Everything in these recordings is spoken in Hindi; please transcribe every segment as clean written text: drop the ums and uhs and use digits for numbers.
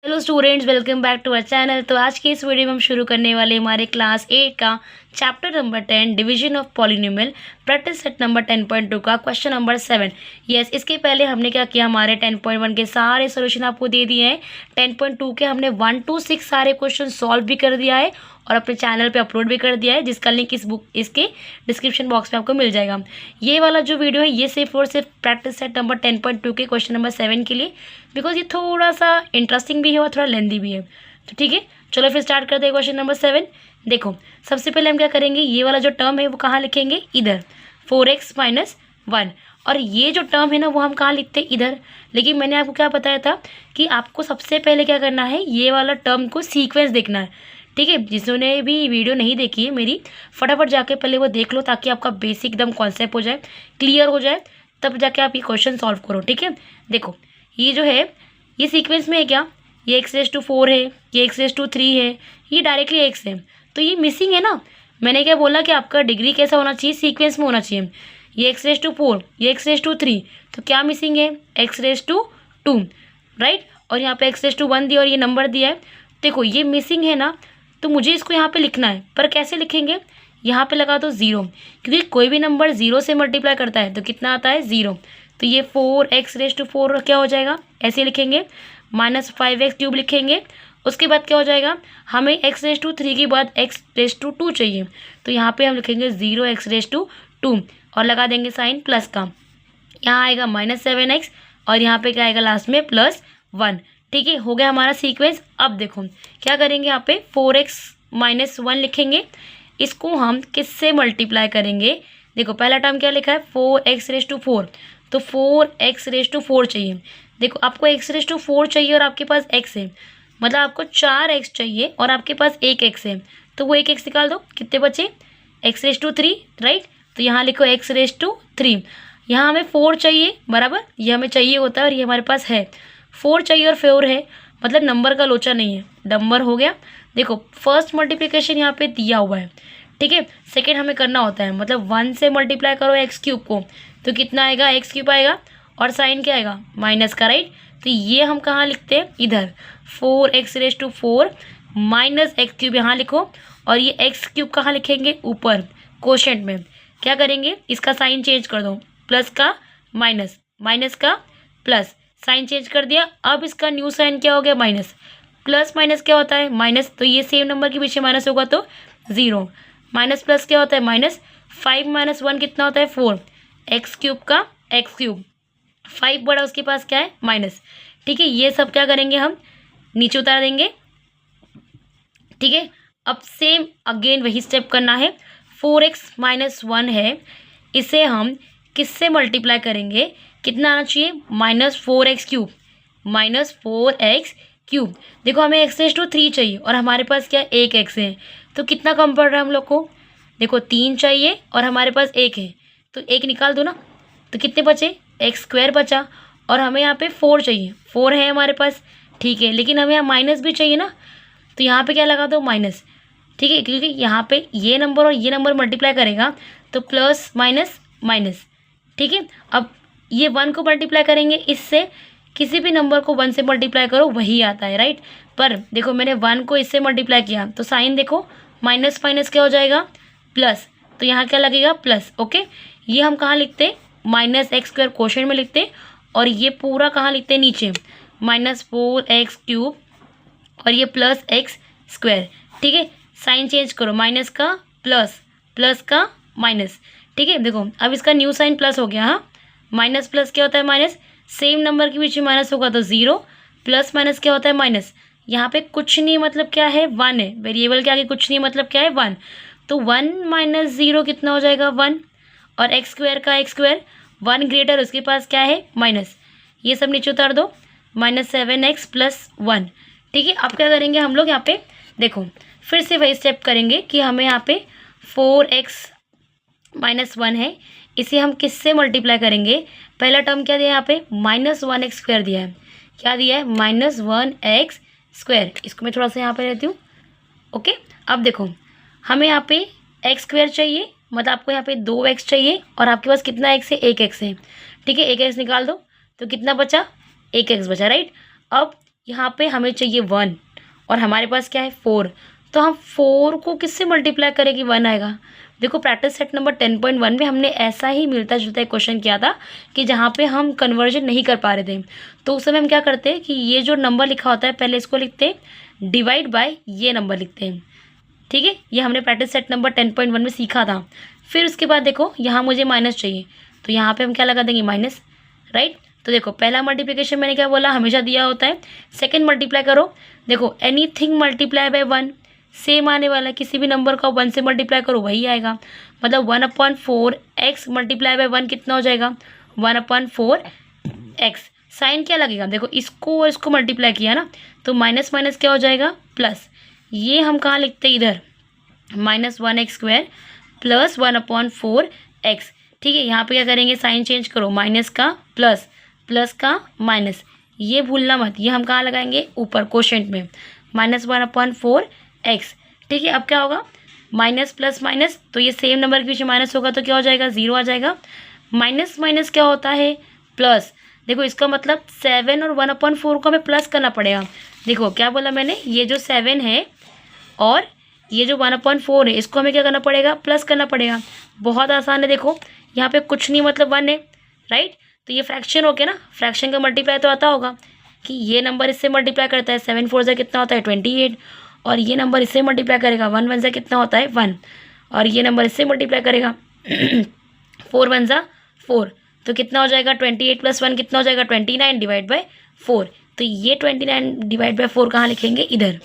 Hello students, welcome back to our channel. तो आज की इस वीडियो में हम शुरू करने वाले हमारे क्लास 8 का chapter number 10 division of polynomial practice set number 10.2 का क्वेश्चन नंबर 7। यस, इसके पहले हमने क्या किया, हमारे 10.1 के सारे सोल्यूशन आपको दे दिए हैं। 10.2 के हमने 1 to 6 सारे क्वेश्चन सॉल्व भी कर दिया है और अपने चैनल पे अपलोड भी कर दिया है, जिसका लिंक इस बुक इसके डिस्क्रिप्शन बॉक्स में आपको मिल जाएगा। ये वाला जो वीडियो है ये सिर्फ और सिर्फ प्रैक्टिस सेट नंबर 10.2 के क्वेश्चन नंबर 7 के लिए, बिकॉज ये थोड़ा सा इंटरेस्टिंग भी है और थोड़ा लेंदी भी है। तो ठीक है, चलो फिर स्टार्ट करते हैं क्वेश्चन नंबर 7। देखो, सबसे पहले हम क्या करेंगे, ये वाला जो टर्म है वो कहाँ लिखेंगे, इधर 4x माइनस 1। और ये जो टर्म है ना वो हम कहाँ लिखते हैं, इधर। लेकिन मैंने आपको क्या बताया था कि आपको सबसे पहले क्या करना है, ये वाला टर्म को सीक्वेंस देखना है। ठीक है, जिन्होंने भी वीडियो नहीं देखी है मेरी, फटाफट जाके पहले वो देख लो, ताकि आपका बेसिक एकदम कॉन्सेप्ट हो जाए, क्लियर हो जाए, तब जाके आप ये क्वेश्चन सॉल्व करो। ठीक है, देखो ये जो है ये सीक्वेंस में है क्या, ये x⁴ है, ये x⁴ है, ये डायरेक्टली x है, तो ये मिसिंग है ना। मैंने क्या बोला कि आपका डिग्री कैसा होना चाहिए, सीक्वेंस में होना चाहिए। ये x⁴, ये x⁴, तो क्या मिसिंग है, x⁻², राइट। और यहाँ पे x⁻1 दिया और ये नंबर दिया है। देखो ये मिसिंग है ना, तो मुझे इसको यहाँ पे लिखना है, पर कैसे लिखेंगे, यहाँ पे लगा दो 0, क्योंकि कोई भी नंबर 0 से मल्टीप्लाई करता है तो कितना आता है, 0। तो ये 4x⁴ क्या हो जाएगा, ऐसे लिखेंगे, -5x³ लिखेंगे। उसके बाद क्या हो जाएगा, हमें x⁻³ के बाद x⁻² चाहिए, तो यहाँ पे हम लिखेंगे 0x⁻² और लगा देंगे साइन प्लस का। यहाँ आएगा -7x और यहाँ पे क्या आएगा लास्ट में +1। ठीक है, हो गया हमारा सीक्वेंस। अब देखो क्या करेंगे, यहाँ पे 4x माइनस 1 लिखेंगे, इसको हम किससे मल्टीप्लाई करेंगे। देखो पहला टर्म क्या लिखा है, 4x⁴, तो 4x⁴ चाहिए। देखो आपको x⁴ चाहिए और आपके पास x है, मतलब आपको 4x चाहिए और आपके पास 1x है, तो वो 1x निकाल दो, कितने बचे, x⁻3, राइट। तो यहाँ लिखो x⁻3। यहाँ हमें 4 चाहिए, बराबर, ये हमें चाहिए होता है और ये हमारे पास है। 4 चाहिए और 4 है, मतलब नंबर का लोचा नहीं है, नंबर हो गया। देखो फर्स्ट मल्टीप्लिकेशन यहाँ पे दिया हुआ है, ठीक है। सेकेंड हमें करना होता है, मतलब 1 से मल्टीप्लाई करो x³ को, तो कितना आएगा, x³ आएगा और साइन क्या आएगा, माइनस का, राइट। तो ये हम कहाँ लिखते हैं, इधर 4x⁴ माइनस x³ यहाँ लिखो, और ये x³ कहाँ लिखेंगे, ऊपर कोशेंट में। क्या करेंगे, इसका साइन चेंज कर दो, प्लस का माइनस, माइनस का प्लस, साइन चेंज कर दिया। अब इसका न्यू साइन क्या हो गया, माइनस। प्लस माइनस क्या होता है, माइनस, तो ये सेम नंबर के पीछे माइनस होगा तो 0। माइनस प्लस क्या होता है, माइनस। 5 - 1 कितना होता है, 4। x³ का x³, 5 बड़ा उसके पास क्या है, माइनस। ठीक है, ये सब क्या करेंगे, हम नीचे उतार देंगे। ठीक है, अब सेम अगेन वही स्टेप करना है। 4x माइनस 1 है, इसे हम किससे मल्टीप्लाई करेंगे, कितना आना चाहिए, -4x³, -4x³। देखो हमें x⁻3 चाहिए और हमारे पास क्या 1x है, तो कितना कम पड़ रहा है हम लोग को, देखो 3 चाहिए और हमारे पास 1 है, तो 1 निकाल दो ना, तो कितने बचे, x² बचा। और हमें यहाँ पे 4 चाहिए, 4 है हमारे पास, ठीक है, लेकिन हमें यहाँ माइनस भी चाहिए ना, तो यहाँ पे क्या लगा दो, माइनस। ठीक है, क्योंकि यहाँ पे ये नंबर और ये नंबर मल्टीप्लाई करेगा तो प्लस माइनस माइनस। ठीक है, अब ये 1 को मल्टीप्लाई करेंगे इससे, किसी भी नंबर को 1 से मल्टीप्लाई करो वही आता है, राइट। पर देखो मैंने 1 को इससे मल्टीप्लाई किया तो साइन देखो, माइनस माइनस क्या हो जाएगा, प्लस, तो यहाँ क्या लगेगा, प्लस। ओके, ये हम कहाँ लिखते हैं, -x² क्वोशेंट में लिखते हैं, और ये पूरा कहाँ लिखते हैं, नीचे, -4x³ और ये +x²। ठीक है, साइन चेंज करो, माइनस का प्लस, प्लस का माइनस। ठीक है, देखो अब इसका न्यू साइन प्लस हो गया। हाँ, माइनस प्लस क्या होता है, माइनस, सेम नंबर के बीच में माइनस होगा तो 0, प्लस माइनस क्या होता है, माइनस। यहाँ पे कुछ नहीं मतलब क्या है, 1 है, वेरिएबल के आगे कुछ नहीं मतलब क्या है, 1। तो 1 - 0 कितना हो जाएगा, 1, और x² का x², 1 ग्रेटर, उसके पास क्या है, माइनस। ये सब नीचे उतार दो, -7x + 1। ठीक है, अब क्या करेंगे हम लोग, यहाँ पे देखो फिर से वही स्टेप करेंगे कि हमें यहाँ पे 4x माइनस 1 है, इसे हम किससे मल्टीप्लाई करेंगे। पहला टर्म क्या दिया है यहाँ पे, -1x² दिया है, क्या दिया है, -1x²। इसको मैं थोड़ा सा यहाँ पे रहती हूँ। ओके, अब देखो हमें यहाँ पे x² चाहिए, मतलब आपको यहाँ पे 2x चाहिए और आपके पास कितना x है, 1x है। ठीक है, 1x निकाल दो, तो कितना बचा, 1x बचा, राइट। अब यहाँ पे हमें चाहिए 1 और हमारे पास क्या है 4, तो हम 4 को किससे मल्टीप्लाई करेंगे 1 आएगा। देखो प्रैक्टिस सेट नंबर 10.1 में हमने ऐसा ही मिलता जुलता एक क्वेश्चन किया था कि जहाँ पे हम कन्वर्जन नहीं कर पा रहे थे, तो उस समय हम क्या करते हैं कि ये जो नंबर लिखा होता है पहले इसको लिखते हैं डिवाइड बाय ये नंबर लिखते हैं, ठीक है। ये हमने प्रैक्टिस सेट नंबर 10.1 में सीखा था। फिर उसके बाद देखो यहाँ मुझे माइनस चाहिए, तो यहाँ पे हम क्या लगा देंगे माइनस, राइट। तो देखो पहला मल्टीप्लिकेशन मैंने क्या बोला हमेशा दिया होता है, सेकंड मल्टीप्लाई करो, देखो एनीथिंग मल्टीप्लाई बाय 1 सेम आने वाला है, किसी भी नंबर का 1 से मल्टीप्लाई करो वही आएगा, मतलब 1/4 x मल्टीप्लाई बाय 1 कितना हो जाएगा 1/4 x। साइन क्या लगेगा, देखो इसको और इसको मल्टीप्लाई किया ना, तो माइनस माइनस क्या हो जाएगा प्लस, ये हम कहाँ लिखते हैं इधर -1x² प्लस 1/4 x, ठीक है। यहाँ पे क्या करेंगे साइन चेंज करो, माइनस का प्लस, प्लस का माइनस, ये भूलना मत, ये हम कहाँ लगाएंगे ऊपर कोशेंट में -1/4 x, ठीक है। अब क्या होगा माइनस प्लस माइनस, तो ये सेम नंबर के पीछे माइनस होगा तो क्या हो जाएगा 0 आ जाएगा, माइनस माइनस क्या होता है प्लस, देखो इसका मतलब 7 और 1/4 को हमें प्लस करना पड़ेगा। देखो क्या बोला मैंने, ये जो 7 है और ये जो 1/4 है इसको हमें क्या करना पड़ेगा प्लस करना पड़ेगा, बहुत आसान है। देखो यहाँ पे कुछ नहीं मतलब 1 है, राइट। तो ये फ्रैक्शन हो गया ना, फ्रैक्शन का मल्टीप्लाई तो आता होगा कि ये नंबर इससे मल्टीप्लाई करता है 7 4 से कितना होता है 28, और ये नंबर इससे मल्टीप्लाई करेगा 1 1 से कितना होता है 1, और ये नंबर इससे मल्टीप्लाई करेगा 4 1 सा 4, तो कितना हो जाएगा 28 + 1 कितना हो जाएगा 29 डिवाइड बाय 4, तो ये 29 डिवाइड बाय 4 कहाँ लिखेंगे इधर,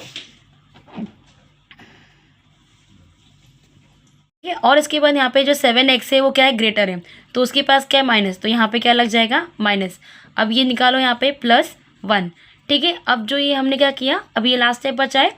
ठीक है। और इसके बाद यहाँ पे जो 7x है वो क्या है ग्रेटर है, तो उसके पास क्या है माइनस, तो यहाँ पे क्या लग जाएगा माइनस। अब ये निकालो यहाँ पे +1, ठीक है। अब जो ये हमने क्या किया, अब ये लास्ट स्टेप बचा है,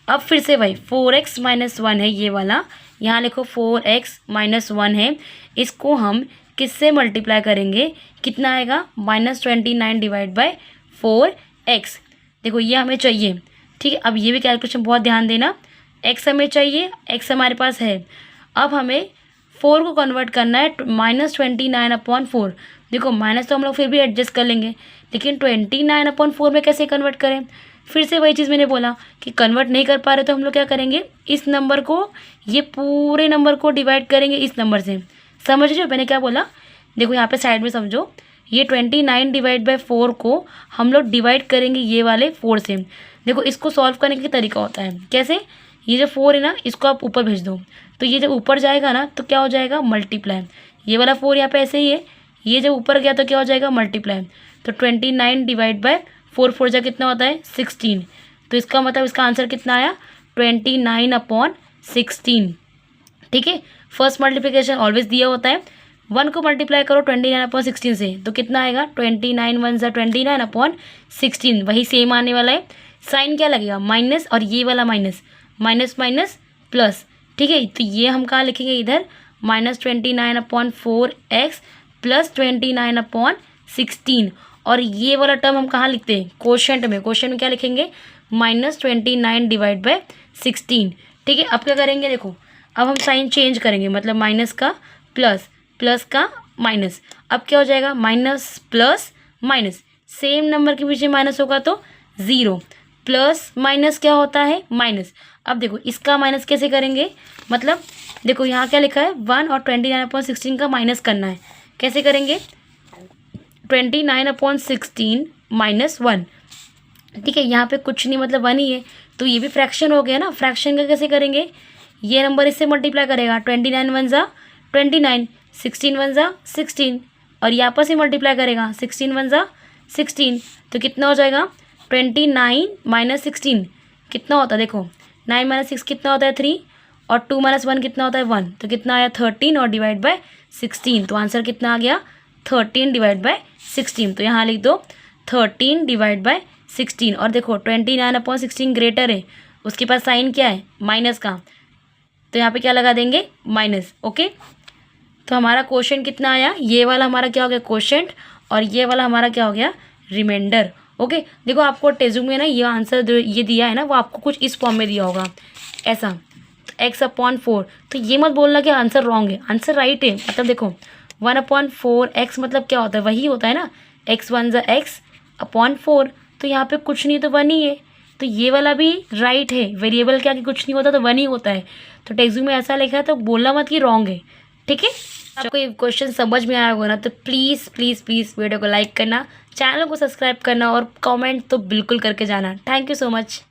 अब फिर से वही 4x - 1 है ये वाला, यहाँ लिखो 4x - 1 है, इसको हम किससे मल्टीप्लाई करेंगे, कितना आएगा -29 डिवाइड बाय 4x, देखो ये हमें चाहिए, ठीक है। अब ये भी कैलकुलेशन बहुत ध्यान देना, x हमें चाहिए, x हमारे पास है, अब हमें 4 को कन्वर्ट करना है -29/4, देखो माइनस तो हम लोग फिर भी एडजस्ट कर लेंगे, लेकिन 29/4 में कैसे कन्वर्ट करें, फिर से वही चीज़ मैंने बोला कि कन्वर्ट नहीं कर पा रहे तो हम लोग क्या करेंगे, इस नंबर को ये पूरे नंबर को डिवाइड करेंगे इस नंबर से, समझ रहे हो मैंने क्या बोला। देखो यहाँ पे साइड में समझो, ये 29 डिवाइड बाय 4 को हम लोग डिवाइड करेंगे ये वाले 4 से। देखो इसको सॉल्व करने का तरीका होता है कैसे, ये जो 4 है ना इसको आप ऊपर भेज दो, तो ये जब ऊपर जाएगा ना तो क्या हो जाएगा मल्टीप्लाई, ये वाला 4 यहाँ पे ऐसे ही है, ये जब ऊपर गया तो क्या हो जाएगा मल्टीप्लाई, तो 29 डिवाइड बाय 4 4 जा कितना होता है 16, तो इसका मतलब इसका आंसर कितना आया 29/16, ठीक है। फर्स्ट मल्टीप्लिकेशन ऑलवेज दिया होता है, 1 को मल्टीप्लाई करो 29/16 से, तो कितना आएगा 29 1 सा 29/16, वही सेम आने वाला है। साइन क्या लगेगा माइनस, और ये वाला माइनस, माइनस माइनस प्लस, ठीक है। तो ये हम कहाँ लिखेंगे इधर -29/4x प्लस 29/16, और ये वाला टर्म हम कहाँ लिखते हैं कोशेंट में, कोशेंट में क्या लिखेंगे -29 डिवाइड बाय 16, ठीक है। अब क्या करेंगे देखो, अब हम साइन चेंज करेंगे, मतलब माइनस का प्लस, प्लस का माइनस, अब क्या हो जाएगा minus plus minus, same number के पीछे माइनस होगा तो 0, प्लस माइनस क्या होता है माइनस। अब देखो इसका माइनस कैसे करेंगे, मतलब देखो यहाँ क्या लिखा है 1 और 29/16 का माइनस करना है, कैसे करेंगे 29/16 - 1, ठीक है। यहाँ पे कुछ नहीं मतलब 1 ही है, तो ये भी फ्रैक्शन हो गया ना, फ्रैक्शन का कैसे करेंगे, ये नंबर इससे मल्टीप्लाई करेगा 29 1 सा 29, 16 1 सा 16, और ये आपस में मल्टीप्लाई करेगा 16 1 सा 16, तो कितना हो जाएगा 29 - 16 कितना होता है, देखो 9 - 6 कितना होता है 3, और 2 - 1 कितना होता है 1, तो कितना आया 13 और डिवाइड बाय 16, तो आंसर कितना आ गया 13 डिवाइड बाय 16, तो यहाँ लिख दो 13 डिवाइड बाय 16, और देखो 29/16 ग्रेटर है, उसके पास साइन क्या है माइनस का, तो यहाँ पे क्या लगा देंगे माइनस, ओके। तो हमारा क्वोशेंट कितना आया, ये वाला हमारा क्या हो गया क्वोशेंट, और ये वाला हमारा क्या हो गया रिमाइंडर, ओके। देखो आपको टेस्ट में ना ये आंसर जो ये दिया है ना वो आपको कुछ इस फॉर्म में दिया होगा ऐसा, x/4, तो ये मत बोलना कि आंसर रॉन्ग है, आंसर राइट है, मतलब देखो 1/4x मतलब क्या होता है वही होता है ना, x 1 ज़ा x/4, तो यहाँ पे कुछ नहीं तो 1 ही है, तो ये वाला भी राइट है। वेरिएबल के आगे कुछ नहीं होता तो 1 ही होता है, तो टेक्स्ट बुक में ऐसा लिखा है तो बोलना मत कि रॉन्ग है। ठीक है, आपको ये क्वेश्चन समझ में आया होगा ना, तो प्लीज़ प्लीज़ प्लीज़ वीडियो को लाइक करना, चैनल को सब्सक्राइब करना और कमेंट तो बिल्कुल करके जाना। Thank you so much.